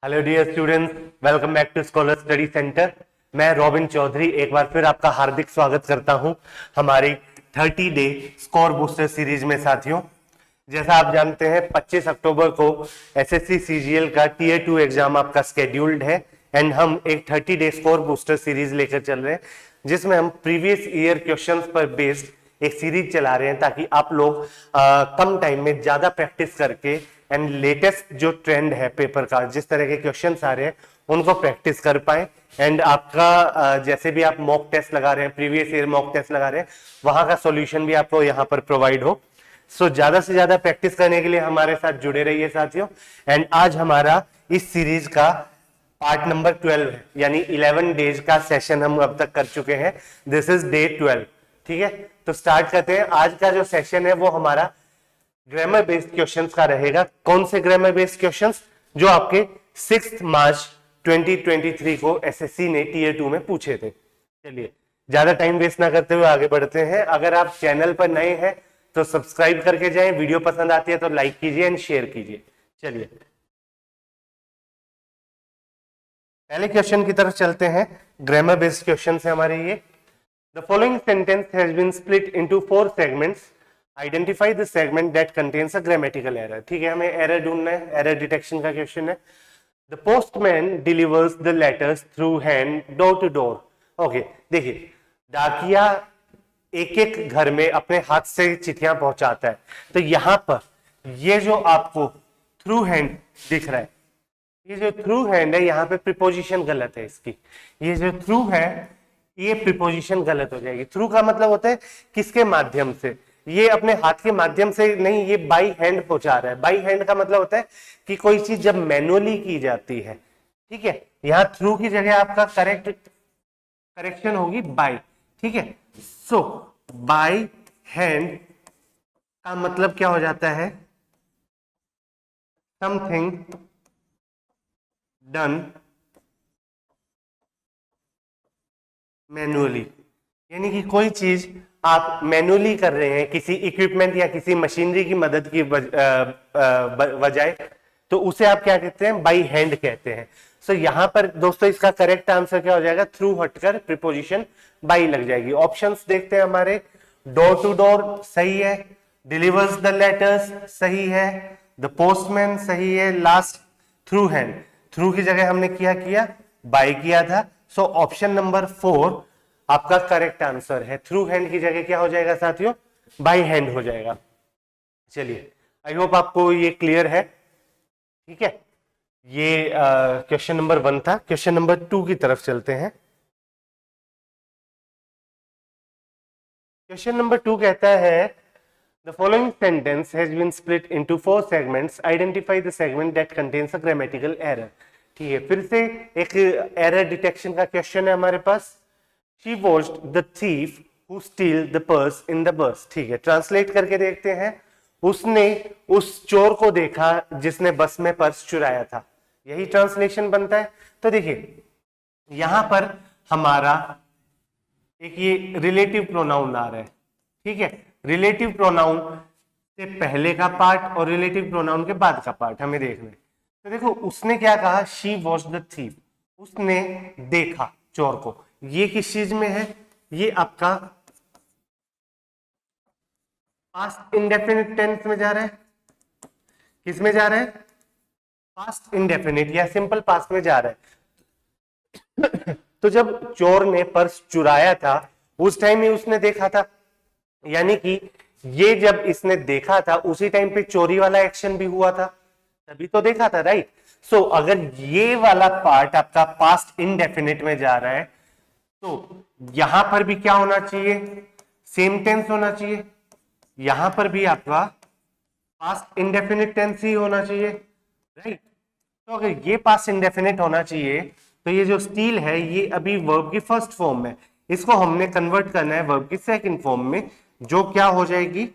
Hello dear students, welcome back to scholar study centre. मैं Robin Chaudhary एक बार फिर आपका हार्दिक स्वागत करता हूं हमारी 30 डे स्कोर बूस्टर सीरीज में। साथियों, जैसा आप जानते हैं 25 अक्टूबर को एसएससी सीजीएल का टीयर 2 एग्जाम आपका स्केड्यूल्ड है एंड हम एक 30 डे स्कोर बूस्टर सीरीज लेकर चल रहे हैं जिसमें हम प्रीवियस ईयर क्वेश्चंस पर बेस्ड एक सीरीज चला रहे हैं ताकि आप लोग कम टाइम में ज्यादा प्रैक्टिस करके एंड लेटेस्ट जो ट्रेंड है पेपर का, जिस तरह के क्वेश्चंस आ रहे हैं उनको प्रैक्टिस कर पाए एंड आपका जैसे भी आप मॉक टेस्ट लगा रहे हैं, प्रीवियस ईयर मॉक टेस्ट लगा रहे हैं, वहां का सॉल्यूशन भी आपको यहाँ पर प्रोवाइड हो। सो ज्यादा से ज्यादा प्रैक्टिस करने के लिए हमारे साथ जुड़े रहिए साथियों। एंड आज हमारा इस सीरीज का पार्ट नंबर 12 है, यानी 11 डेज का सेशन हम अब तक कर चुके हैं। This is day 12। ठीक है, तो स्टार्ट करते हैं। आज का जो सेशन है वो हमारा ग्रामर बेस्ड क्वेश्चंस का रहेगा। कौन से ग्रामर बेस्ड क्वेश्चंस? जो आपके 6 मार्च 2023 को एसएससी ने टीयर 2 में पूछे थे। चलिए ज्यादा टाइम वेस्ट ना करते हुए आगे बढ़ते हैं। अगर आप चैनल पर नए हैं तो सब्सक्राइब करके जाएं, वीडियो पसंद आती है तो लाइक कीजिए एंड शेयर कीजिए। चलिए पहले क्वेश्चन की तरफ चलते हैं। ग्रामर बेस्ड क्वेश्चन है हमारे ये। The following sentence has been split into 4 segments. Identify the segment that contains a grammatical error. ठीक है, हमें एरर ढूंढना है, एरर डिटेक्शन का क्वेश्चन है। The postman delivers the letters through hand door to door. Okay, देखिए डाकिया एक एक घर में अपने हाथ से चिट्ठियां पहुंचाता है, तो यहां पर ये जो आपको थ्रू हैंड दिख रहा है, ये जो थ्रू हैंड है यहाँ पे प्रीपोजिशन गलत है इसकी। ये जो थ्रू है ये प्रीपोजिशन गलत हो जाएगी। थ्रू का मतलब होता है किसके माध्यम से, ये अपने हाथ के माध्यम से नहीं, ये बाई हैंड पहुंचा रहा है। बाई हैंड का मतलब होता है कि कोई चीज जब मैनुअली की जाती है। ठीक है, यहां थ्रू की जगह आपका करेक्शन होगी बाई। ठीक है, सो बाई हैंड का मतलब क्या हो जाता है? समथिंग डन मैनुअली, यानी कि कोई चीज आप मैनुअली कर रहे हैं किसी इक्विपमेंट या किसी मशीनरी की मदद की बजाय, तो उसे आप क्या कहते हैं? बाई हैंड कहते हैं। सो यहां पर दोस्तों इसका करेक्ट आंसर क्या हो जाएगा? थ्रू हटकर प्रीपोजिशन बाई लग जाएगी। ऑप्शंस देखते हैं हमारे। डोर टू डोर सही है, डिलीवर्स द लेटर्स सही है, द पोस्टमैन सही है, लास्ट थ्रू हैंड। थ्रू की जगह हमने किया बाई किया था। सो ऑप्शन नंबर 4 आपका करेक्ट आंसर है। थ्रू हैंड की जगह क्या हो जाएगा साथियों? बाई हैंड हो जाएगा। चलिए, आई होप आपको ये क्लियर है। ठीक है, ये क्वेश्चन नंबर 1 था। क्वेश्चन नंबर 2 की तरफ चलते हैं। क्वेश्चन नंबर 2 कहता है the following sentence has been split into 4 segments. Identify the segment that contains a grammatical error. ठीक है, फिर से एक एरर डिटेक्शन का क्वेश्चन है हमारे पास। She watched the thief who steal the purse in the bus। ठीक है, ट्रांसलेट करके देखते हैं। उसने उस चोर को देखा जिसने बस में पर्स चुराया था। यही ट्रांसलेशन बनता है। तो देखिए यहां पर हमारा एक ये रिलेटिव प्रोनाउन आ रहा है। ठीक है, रिलेटिव प्रोनाउन से पहले का पार्ट और रिलेटिव प्रोनाउन के बाद का पार्ट हमें देखना है। तो देखो उसने क्या कहा? शी वॉच द थीफ, उसने देखा चोर को। ये किस चीज में है? ये आपका पास्ट इंडेफिनिट टेंस में जा रहा है। किस में जा रहा है? पास्ट इंडेफिनिट या सिंपल पास्ट में जा रहा है। तो जब चोर ने पर्स चुराया था उस टाइम ही उसने देखा था, यानी कि ये जब इसने देखा था उसी टाइम पे चोरी वाला एक्शन भी हुआ था, तभी तो देखा था, राइट। सो अगर ये वाला पार्ट आपका पास्ट इंडेफिनिट में जा रहा है तो यहां पर भी क्या होना चाहिए? सेम टेंस होना चाहिए। यहां पर भी आपका पास्ट इंडेफिनिट टेंस ही होना चाहिए, राइट। तो अगर ये पास्ट इंडेफिनिट होना चाहिए तो ये जो स्टील है ये अभी वर्ब की फर्स्ट फॉर्म में, इसको हमने कन्वर्ट करना है वर्ब की सेकंड फॉर्म में, जो क्या हो जाएगी?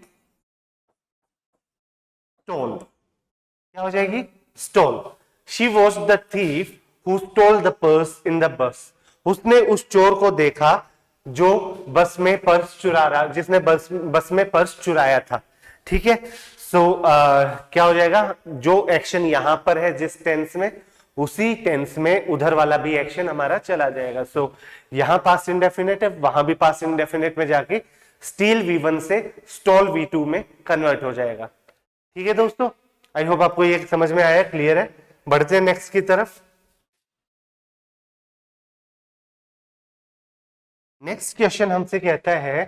स्टोल। क्या हो जाएगी? Stole. She watch the thief who stole the purse in the bus. उसने उस चोर को देखा जो बस में पर्स चुरा रहा, जिसने बस में पर्स चुराया था। ठीक है, सो क्या हो जाएगा? जो एक्शन यहां पर है जिस टेंस में, उसी टेंस में उधर वाला भी एक्शन हमारा चला जाएगा। सो यहां पास्ट इंडेफिनिट है, वहां भी पास्ट इंडेफिनिट में जाके स्टील V1 से स्टॉल V2 में कन्वर्ट हो जाएगा। ठीक है दोस्तों, आई होप आपको ये समझ में आया, क्लियर है। बढ़ते हैं नेक्स्ट की तरफ। नेक्स्ट क्वेश्चन हमसे कहता है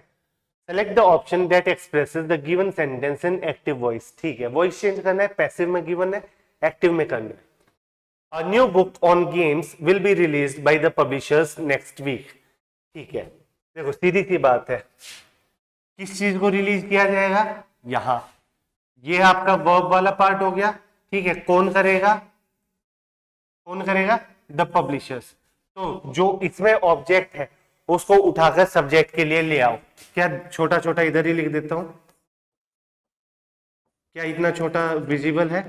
select the option that expresses the given sentence in active voice. ठीक है, वॉइस चेंज करना है, पैसिव में गिवन है, एक्टिव में करना है। A new book on games will be released by the publishers next week। ठीक है, देखो सीधी सी बात है, किस चीज को रिलीज किया जाएगा, यहां ये आपका वर्ब वाला पार्ट हो गया। ठीक है, कौन करेगा, कौन करेगा, द पब्लिशर्स। तो जो इसमें ऑब्जेक्ट है उसको उठाकर सब्जेक्ट के लिए ले आओ। क्या छोटा छोटा इधर ही लिख देता हूं, क्या इतना छोटा विजिबल है,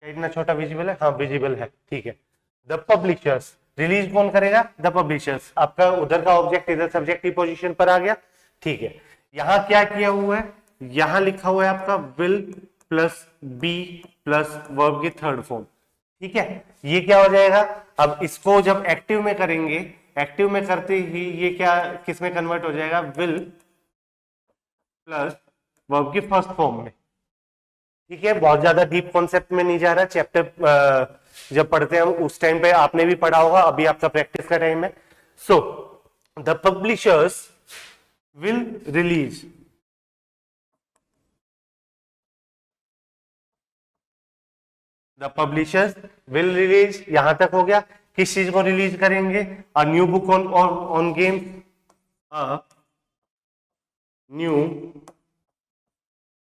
इतना छोटा विजिबल है, हाँ विजिबल है। ठीक है, द पब्लिशर्स, रिलीज कौन करेगा, द पब्लिशर्स। आपका उधर का ऑब्जेक्ट इधर सब्जेक्ट की पोजीशन पर आ गया। ठीक है, यहां क्या किया हुआ है, यहां लिखा हुआ है आपका will plus B plus verb की थर्ड फॉर्म। ठीक है, ये क्या हो जाएगा, अब इसको जब एक्टिव में करेंगे, एक्टिव में करते ही ये क्या किस में कन्वर्ट हो जाएगा, विल प्लस वर्ब की फर्स्ट फॉर्म में। ठीक है, बहुत ज्यादा डीप कॉन्सेप्ट में नहीं जा रहा, चैप्टर जब पढ़ते हैं हम उस टाइम पे आपने भी पढ़ा होगा, अभी आपका प्रैक्टिस का टाइम है। So the publishers will release यहां तक हो गया। किस चीज को रिलीज करेंगे, a new book on game, a new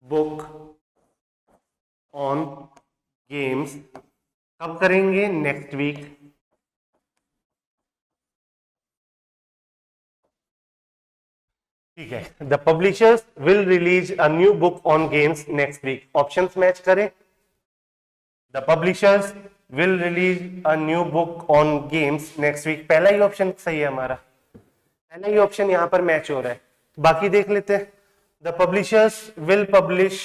book on games. कब करेंगे, नेक्स्ट वीक। ठीक है, the publishers will release a new book on games next week. Options match करें, the publishers will release a new book on games next week. पहला ही option सही है हमारा, पहला ही ऑप्शन यहां पर मैच हो रहा है। बाकी देख लेते हैं, the publishers will publish,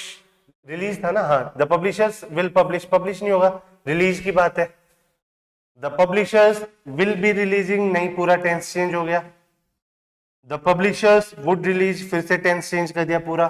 release था ना, हाँ, the publishers will publish, publish नहीं होगा, रिलीज की बात है। The publishers will be releasing, नहीं, पूरा टेंस चेंज हो गया। द पब्लिशर्स वुड रिलीज, फिर से टेंस चेंज कर दिया पूरा।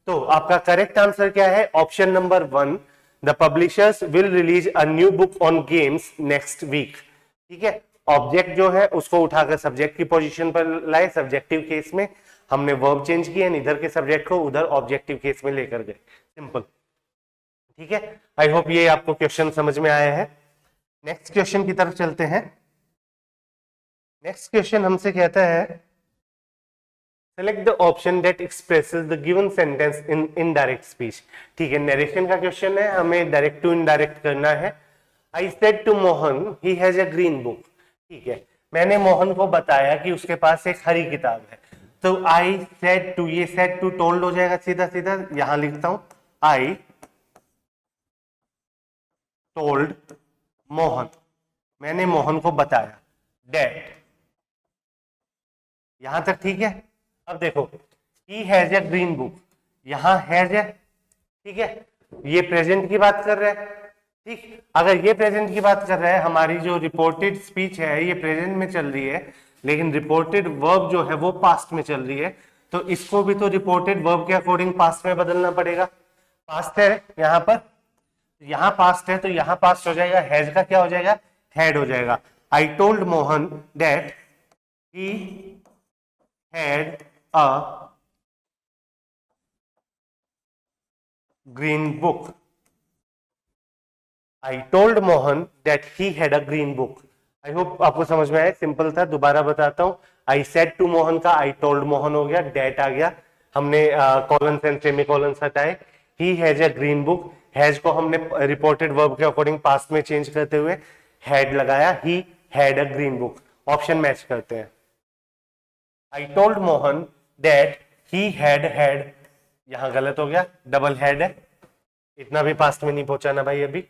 तो आपका करेक्ट आंसर क्या है, option number 1, the publishers will release a new book on games next week. ठीक है, ऑब्जेक्ट जो है उसको उठाकर सब्जेक्ट की पोजीशन पर लाए, सब्जेक्टिव केस में हमने वर्ब चेंज किया, इधर के सब्जेक्ट को उधर ऑब्जेक्टिव केस में लेकर गए, सिंपल। ठीक है, आई होप ये आपको क्वेश्चन समझ में आया है। नेक्स्ट क्वेश्चन की तरफ चलते हैं। नेक्स्ट क्वेश्चन हमसे कहता है select the option that expresses the given sentence in indirect speech. ठीक है, नरेशन का क्वेश्चन है, हमें डायरेक्ट टू इनडायरेक्ट करना है। I said to Mohan he has a green book. ठीक है, मैंने मोहन को बताया कि उसके पास एक हरी किताब है। तो आई सेड टू, ये सेड टू टोल्ड हो जाएगा, सीधा सीधा यहां लिखता हूं, आई टोल्ड मोहन, मैंने मोहन को बताया, दैट, यहां तक ठीक है। अब देखो, he has a green book, यहां हैज है, ठीक है, ये प्रेजेंट की बात कर रहा है। ठीक, अगर ये प्रेजेंट की बात कर रहा है, हमारी जो रिपोर्टेड स्पीच है ये प्रेजेंट में चल रही है, लेकिन रिपोर्टेड वर्ब जो है वो पास्ट में चल रही है, तो इसको भी तो रिपोर्टेड वर्ब के अकॉर्डिंग पास्ट में बदलना पड़ेगा। पास्ट है यहां पर, यहां पास्ट है, तो यहां पास्ट हो जाएगा, हैज का क्या हो जाएगा, हैड हो जाएगा। I told Mohan that he had a green book. I told Mohan that he had a green book. I hope आपको समझ में आया, सिंपल था, दोबारा बताता हूं। आई सेड टू मोहन का आई टोल्ड मोहन हो गया, दैट आ गया, हमने कॉलन एंड सेमीकोलन हटाए। ही has a green book, has को हमने रिपोर्टेड वर्ब के अकॉर्डिंग पास्ट में चेंज करते हुए हैड लगाया, he had a green book. Option match करते हैं। I told Mohan that he had, यहां गलत हो गया, डबल हैड है, इतना भी पास्ट में नहीं पहुंचाना भाई अभी।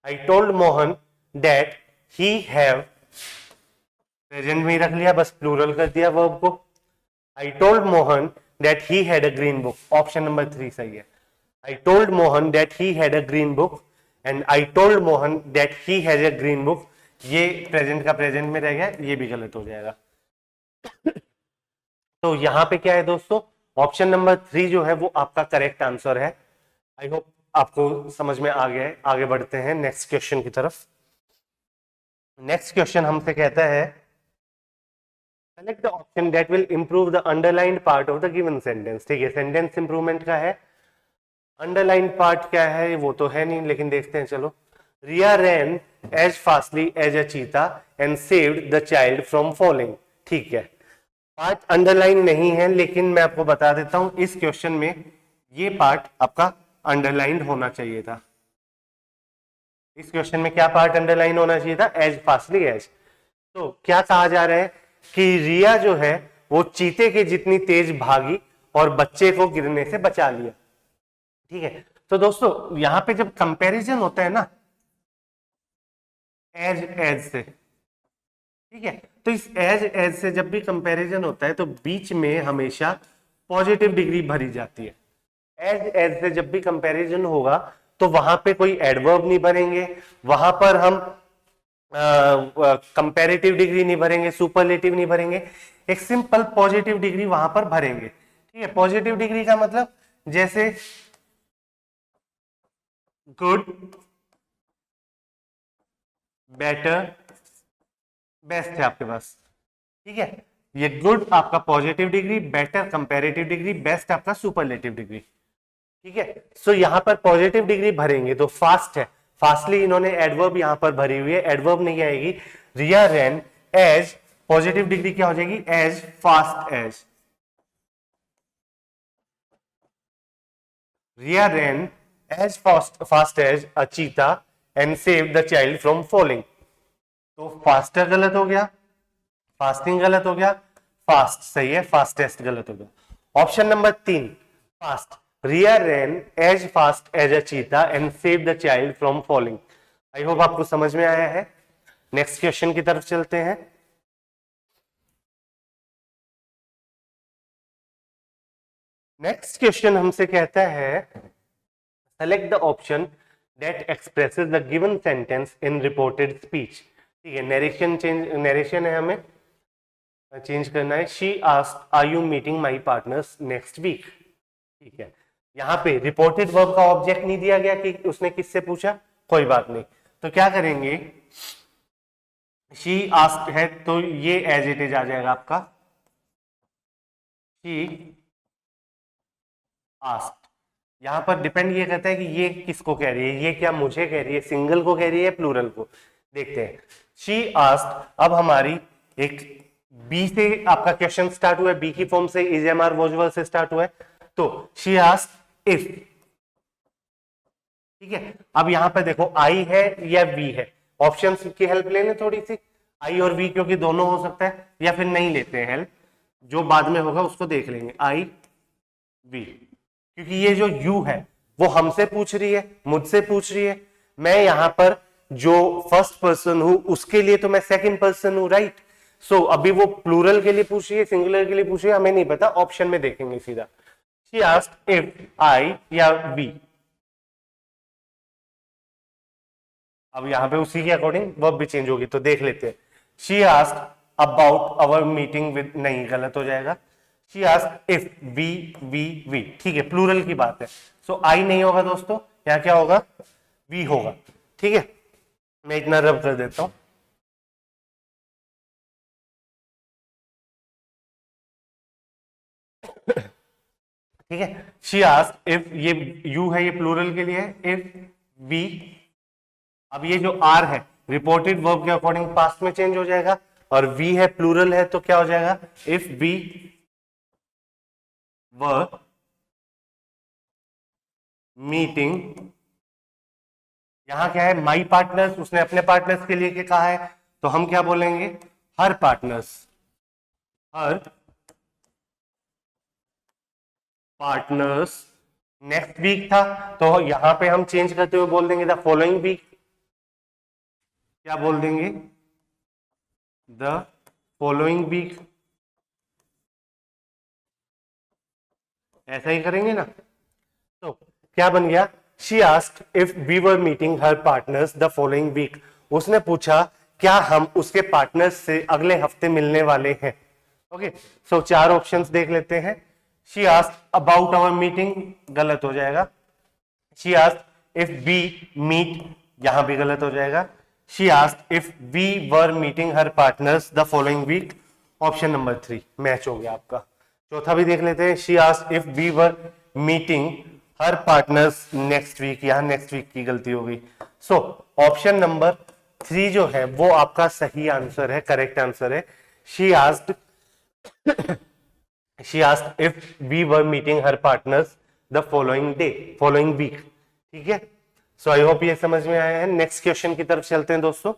I told Mohan that he have, present में ही रख लिया, बस प्लूरल कर दिया वर्ब को। I told Mohan that he had a green book. Option number 3 सही है। I told Mohan that he had a green book and I told Mohan that he has a green book. ये present का present में रह गया, ये भी गलत हो जाएगा। तो यहां पे क्या है दोस्तों, ऑप्शन नंबर 3 जो है वो आपका करेक्ट आंसर है। आई होप आपको समझ में आ गया है। आगे बढ़ते हैं नेक्स्ट क्वेश्चन की तरफ। नेक्स्ट क्वेश्चन हमसे कहता है select the option that will improve the underlined part of the given sentence. ठीक है, सेंटेंस इंप्रूवमेंट का है। अंडरलाइन पार्ट क्या है वो तो है नहीं, लेकिन देखते हैं चलो। Riya ran as fastly as a cheetah and saved the child from falling. ठीक है, पार्ट अंडरलाइन नहीं है, लेकिन मैं आपको बता देता हूं इस क्वेश्चन में ये पार्ट आपका अंडरलाइन होना चाहिए था। इस क्वेश्चन में क्या पार्ट अंडरलाइन होना चाहिए था? As fastly as. तो क्या कहा जा रहा है कि रिया जो है वो चीते के जितनी तेज भागी और बच्चे को गिरने से बचा लिया। ठीक है, तो दोस्तों यहां पे जब कंपैरिजन होता है ना एज एज से, ठीक है, तो इस एज एज से जब भी कंपैरिजन होता है तो बीच में हमेशा पॉजिटिव डिग्री भरी जाती है। एज एज से जब भी कंपैरिजन होगा तो वहां पे कोई एडवर्ब नहीं भरेंगे, वहां पर हम कंपैरेटिव डिग्री नहीं भरेंगे, सुपरलेटिव नहीं भरेंगे, एक सिंपल पॉजिटिव डिग्री वहां पर भरेंगे। ठीक है, पॉजिटिव डिग्री का मतलब जैसे गुड, बेटर, बेस्ट है आपके पास। ठीक है, ये गुड आपका positive degree, better comparative degree, best आपका सुपरलेटिव डिग्री। ठीक है, सो यहां पर पॉजिटिव डिग्री भरेंगे तो फास्ट है, फास्टली इन्होंने एडवर्ब यहां पर भरी हुई है, एडवर्ब नहीं आएगी। Riya ran as, positive degree क्या हो जाएगी? As fast as. Riya ran as fast as a cheetah and save the child from falling. तो फास्टर गलत हो गया, फास्टिंग गलत हो गया, फास्ट सही है, फास्टेस्ट गलत हो गया। Option number 3 fast. Riya ran as fast as a cheetah and save the child from falling. I hope आपको समझ में आया है। नेक्स्ट क्वेश्चन की तरफ चलते हैं। नेक्स्ट क्वेश्चन हमसे कहता है select the option that expresses the given sentence in reported speech. ठीक है, नरेशन है, हमें चेंज करना है। She asked are you meeting my partners next week. ठीक है, यहां पे रिपोर्टेड वर्ब का ऑब्जेक्ट नहीं दिया गया कि उसने किससे पूछा, कोई बात नहीं। तो क्या करेंगे, शी आस्क्ड है तो ये एज इट इज आ जाएगा आपका शी आस्क्ड। यहां पर डिपेंड ये करता है कि ये किसको कह रही है, ये क्या मुझे कह रही है, सिंगल को कह रही है प्लूरल को। देखते हैं, शी आस्क्ड। अब हमारी एक बी से आपका क्वेश्चन स्टार्ट हुआ है, बी की फॉर्म से is am are was verb से स्टार्ट हुआ है, तो शी आस्क्ड इफ। ठीक है, अब यहां पर देखो आई है या वी है, ऑप्शन की हेल्प ले लें थोड़ी सी, आई और वी, क्योंकि दोनों हो सकता है, या फिर नहीं लेते हैं हेल्प, जो बाद में होगा उसको देख लेंगे। आई वी, क्योंकि ये जो यू है वो हमसे पूछ रही है, मुझसे पूछ रही है, मैं यहां पर जो फर्स्ट पर्सन हूं उसके लिए तो मैं सेकंड पर्सन हूं, राइट। सो अभी वो प्लूरल के लिए पूछ रही है, सिंगुलर के लिए पूछ रही है, हमें नहीं पता, ऑप्शन में देखेंगे सीधा। शी आस्क्ड इफ आई या वी। अब यहां पे उसी के अकॉर्डिंग वर्ब भी चेंज होगी, तो देख लेते हैं। She asked about our meeting with, नहीं गलत हो जाएगा। शी आस्क्ड इफ वी, ठीक है, प्लूरल की बात है, सो आई नहीं होगा दोस्तों, यहां क्या होगा? वी होगा। ठीक है, मैं इतना रब कर देता हूं। ठीक है, शी आस्क्ड इफ, ये यू है, ये प्लूरल के लिए है, इफ वी। अब ये जो आर है रिपोर्टेड वर्ब के अकॉर्डिंग पास्ट में चेंज हो जाएगा, और वी है प्लूरल है तो क्या हो जाएगा? If we were meeting. यहां क्या है? माई पार्टनर्स, उसने अपने पार्टनर्स के लिए क्या कहा है, तो हम क्या बोलेंगे? हर पार्टनर्स, हर पार्टनर्स नेक्स्ट वीक था, तो यहां पे हम चेंज करते हुए बोल देंगे द फॉलोइंग वीक। क्या बोल देंगे? The following week. ऐसा ही करेंगे ना। तो क्या बन गया, she asked if we were meeting her partners the following week, उसने पूछा क्या हम उसके पार्टनर्स से अगले हफ्ते मिलने वाले हैं। ओके, सो चार ऑप्शंस देख लेते हैं। She asked about our meeting, गलत हो जाएगा। She asked if we meet, यहां भी गलत हो जाएगा। She asked if we were meeting her partners the following week, option number 3 match हो गया आपका। चौथा भी देख लेते हैं, she asked if we were meeting her partners next week, यहां नेक्स्ट वीक की गलती हो गई। सो ऑप्शन नंबर 3 जो है वो आपका सही आंसर है, करेक्ट आंसर है। She asked she asked if we were meeting her partners the following week। ठीक है, सो आई होप ये समझ में आया है। नेक्स्ट क्वेश्चन की तरफ चलते हैं दोस्तों।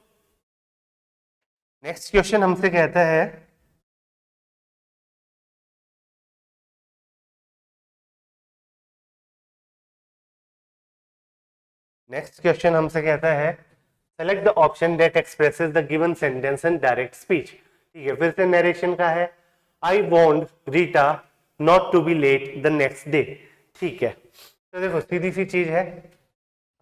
नेक्स्ट क्वेश्चन हमसे कहता है, select the option that expresses the given sentence in direct speech. ठीक है, फिर से नरेशन का है, I want Rita not to be late the next day. ठीक है, तो देखो सीधी सी चीज है,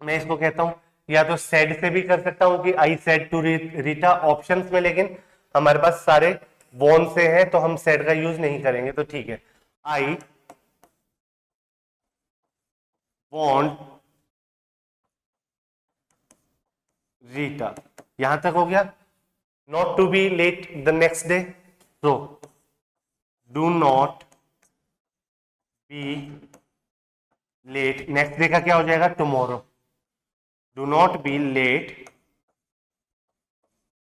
मैं इसको कहता हूं या तो सेड से भी कर सकता हूं कि I said to Rita options में, लेकिन हमारे पास सारे वॉन से हैं तो हम सेड का यूज नहीं करेंगे। तो ठीक है, आई वॉन्ट रीटा, यहां तक हो गया। Not to be late the next day, so do not be late, next day का क्या हो जाएगा, tomorrow, do not be late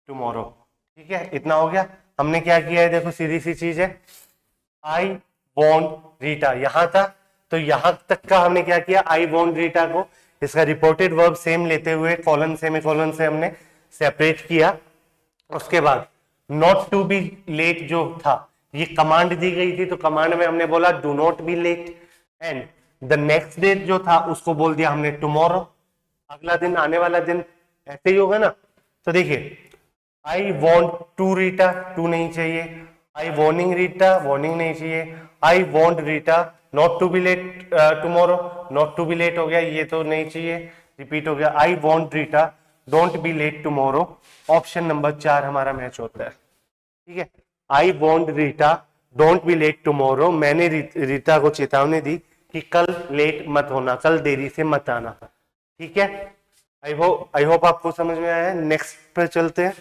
tomorrow। ठीक है, इतना हो गया। हमने क्या किया है, देखो सीधी सी चीज है, I want रीटा यहां था, तो यहां तक का हमने क्या किया, I want रीटा को इसका रिपोर्टेड वर्ब सेम लेते हुए कॉलन सेमीकोलन से हमने सेपरेट किया। उसके बाद नॉट टू बी लेट जो था, ये कमांड दी गई थी, तो कमांड में हमने बोला do not be late, and the next day जो था उसको बोल दिया हमने टुमारो, अगला दिन, आने वाला दिन, ऐसे ही होगा ना। तो देखिए, I want to Rita, to नहीं चाहिए, आई वॉर्निंग रीटा, वार्निंग नहीं चाहिए, I want Rita not to be late tomorrow, not to be late हो गया, ये तो नहीं चाहिए, रिपीट हो गया, I want Rita don't be late tomorrow, option number 4 हमारा मैच होता है। ठीक है, I want Rita don't be late tomorrow, मैंने रीता को चेतावनी दी कि कल लेट मत होना, कल देरी से मत आना। ठीक है, आई होप आपको समझ में आया है। नेक्स्ट पे चलते हैं।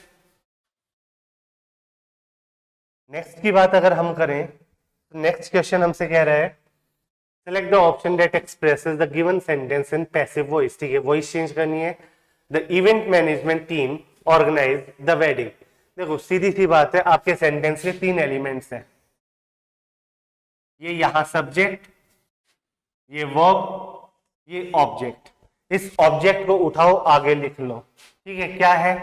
नेक्स्ट की बात अगर हम करें तो नेक्स्ट क्वेश्चन हमसे कह रहा है, select the option that expresses the given sentence in passive voice. ठीक है, वॉइस चेंज करनी है। The event management team organise the wedding. देखो सीधी सी बात है, आपके सेंटेंस के 3 एलिमेंट्स हैं, ये यहां सब्जेक्ट, ये वर्ब, ये ऑब्जेक्ट। इस ऑब्जेक्ट को उठाओ, आगे लिख लो। ठीक है, क्या है,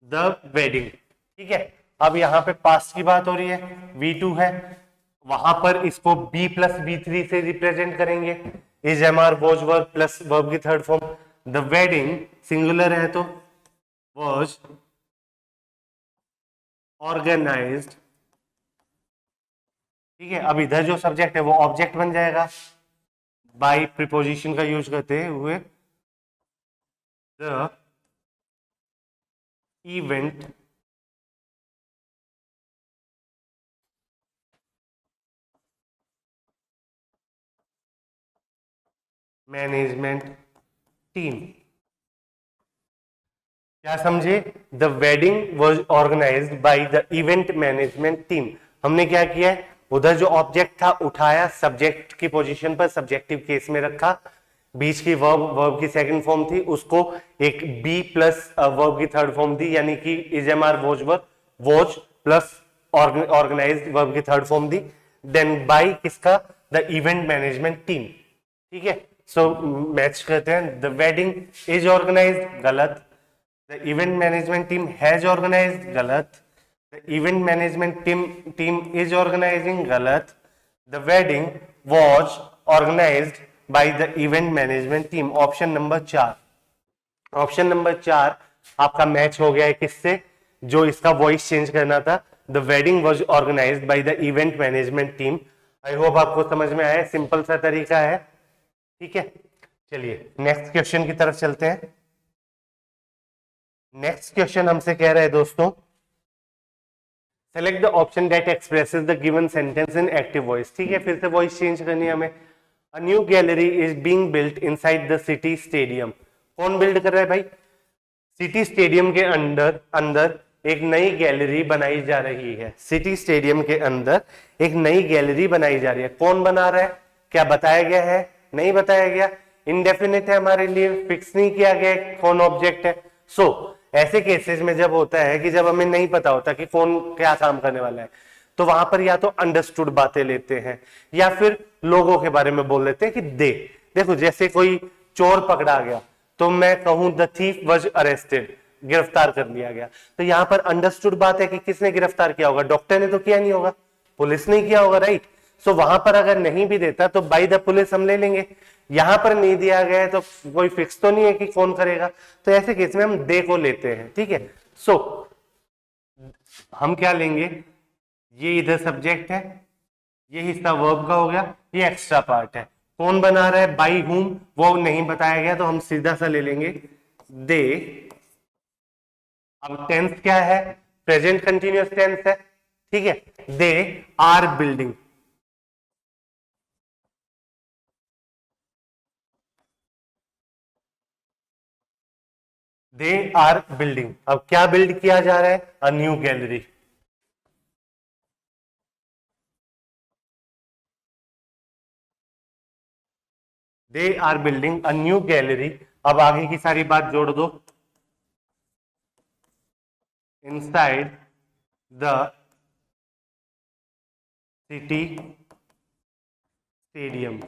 द वेडिंग। ठीक है, अब यहां पे पास्ट की बात हो रही है, V2 है, वहां पर इसको B प्लस B3 से रिप्रेजेंट करेंगे, is am are was verb plus verb की third form. The wedding singular है तो वॉज ऑर्गेनाइज्ड। ठीक है, अब इधर जो सब्जेक्ट है वो ऑब्जेक्ट बन जाएगा बाय प्रीपोजिशन का यूज करते हुए। The event management team. क्या समझे, the wedding was organised by the event management team. हमने क्या किया है, उधर जो ऑब्जेक्ट था उठाया, सब्जेक्ट की पोजीशन पर सब्जेक्टिव केस में रखा, बीच की वर्ब की सेकंड फॉर्म थी, उसको एक बी प्लस वर्ब की थर्ड फॉर्म दी, यानी कि is am are was plus organised verb की थर्ड फॉर्म दी, देन बाय किसका, द इवेंट मैनेजमेंट टीम। ठीक है, सो मैच करते हैं। द वेडिंग इज ऑर्गेनाइज्ड, गलत। The event management team has organised, गलत। The event management team is organising, गलत। The wedding was organised by the event management team, option number 4। Option number 4 आपका match हो गया है किससे, जो इसका वॉइस चेंज करना था, the wedding was organised by the event management team. I hope आपको समझ में आया, सिंपल सा तरीका है, ठीक है। चलिए नेक्स्ट क्वेश्चन की तरफ चलते हैं। नेक्स्ट क्वेश्चन हमसे कह रहा है दोस्तों, select the option that expresses the given sentence in active voice. ठीक है, फिर से वॉइस चेंज करनी है हमें। अ new gallery is being built inside the city stadium. कौन बिल्ड कर रहा है भाई? सिटी स्टेडियम के अंदर अंदर एक नई गैलरी बनाई जा रही है। सिटी स्टेडियम के अंदर एक नई गैलरी बनाई जा रही है। कौन बना रहा है? क्या बताया गया है? नहीं बताया गया। इनडेफिनिट है हमारे लिए, फिक्स नहीं किया गया कौन ऑब्जेक्ट है। सो ऐसे केसेस में जब होता है कि जब हमें नहीं पता होता कि कौन क्या काम करने वाला है, तो वहां पर या तो अंडरस्टूड बातें लेते हैं या फिर लोगों के बारे में बोल लेते हैं कि देखो जैसे कोई चोर पकड़ा गया तो मैं कहूं द थीफ वाज अरेस्टेड, गिरफ्तार कर लिया गया। तो यहां पर अंडरस्टूड बात है कि किसने गिरफ्तार किया होगा? डॉक्टर ने तो किया नहीं होगा, पुलिस ने किया होगा, राइट। सो वहां पर अगर नहीं भी देता तो बाय द पुलिस हम ले लेंगे। यहां पर नहीं दिया गया है तो कोई फिक्स तो नहीं है कि कौन करेगा, तो ऐसे केस में हम दे को लेते हैं, ठीक है। सो हम क्या लेंगे? ये इधर सब्जेक्ट है, ये हिस्सा वर्ब का हो गया, ये एक्स्ट्रा पार्ट है। कौन बना रहा है? बाई हुम, वो नहीं बताया गया तो हम सीधा सा ले लेंगे दे। अब टेंस क्या है? प्रेजेंट कंटिन्यूअस टेंस है, ठीक है। They are building, they are building. अब क्या बिल्ड किया जा रहा है? A new gallery. They are building a new gallery. अब आगे की सारी बात जोड़ दो। Inside the city stadium.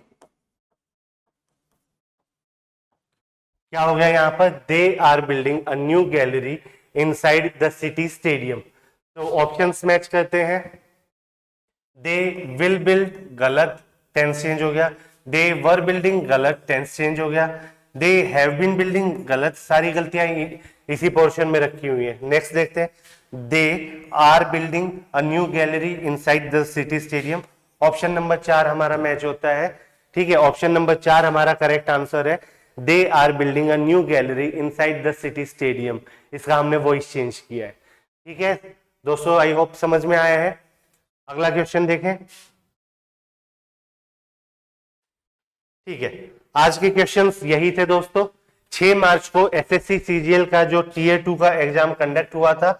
क्या हो गया यहां पर? They are building a new gallery inside the city stadium. तो ऑप्शंस मैच करते हैं। दे विल बिल्ड, गलत, टेंस चेंज हो गया। दे वर बिल्डिंग, गलत, टेंस चेंज हो गया। दे हैव बीन बिल्डिंग, गलत, सारी गलतियां इसी पोर्शन में रखी हुई है। नेक्स्ट देखते हैं। They are building a new gallery inside the city stadium. Option number 4 हमारा मैच होता है, ठीक है। ऑप्शन नंबर 4 हमारा करेक्ट आंसर है। They are building a new gallery inside the city stadium. इसका हमने वॉइस चेंज किया है, ठीक है दोस्तों। आई होप समझ में आया है। अगला क्वेश्चन देखें, ठीक है। आज के क्वेश्चंस यही थे दोस्तों। 6 मार्च को एसएससी सीजीएल का जो टीयर 2 का एग्जाम कंडक्ट हुआ था,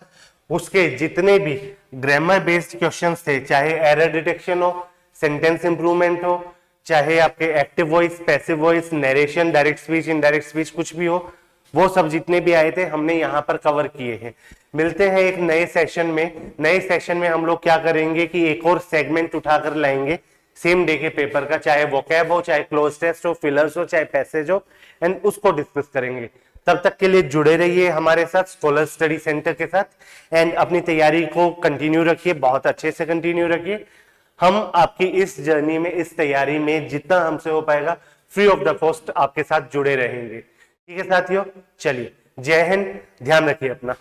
उसके जितने भी ग्रामर बेस्ड क्वेश्चंस थे, चाहे एरर डिटेक्शन हो, सेंटेंस इंप्रूवमेंट हो, चाहे आपके active voice, passive voice, narration, direct speech, indirect speech, कुछ भी हो, वो सब जितने भी आए थे हमने यहाँ पर कवर किए हैं। मिलते हैं एक नए सेशन में। नए सेशन में हम लोग क्या करेंगे कि एक और सेगमेंट उठाकर लाएंगे सेम डे के पेपर का, चाहे वोकैब हो, चाहे क्लोज टेस्ट हो, फिलर्स हो, चाहे पैसेज हो, एंड उसको डिस्कस करेंगे। तब तक के लिए जुड़े रहिए हमारे साथ स्कॉलर स्टडी सेंटर के साथ, एंड अपनी तैयारी को कंटिन्यू रखिए, बहुत अच्छे से कंटिन्यू रखिए। हम आपकी इस जर्नी में, इस तैयारी में जितना हमसे हो पाएगा फ्री ऑफ द कॉस्ट आपके साथ जुड़े रहेंगे, ठीक है साथियों। चलिए, जय हिंद, ध्यान रखिए अपना।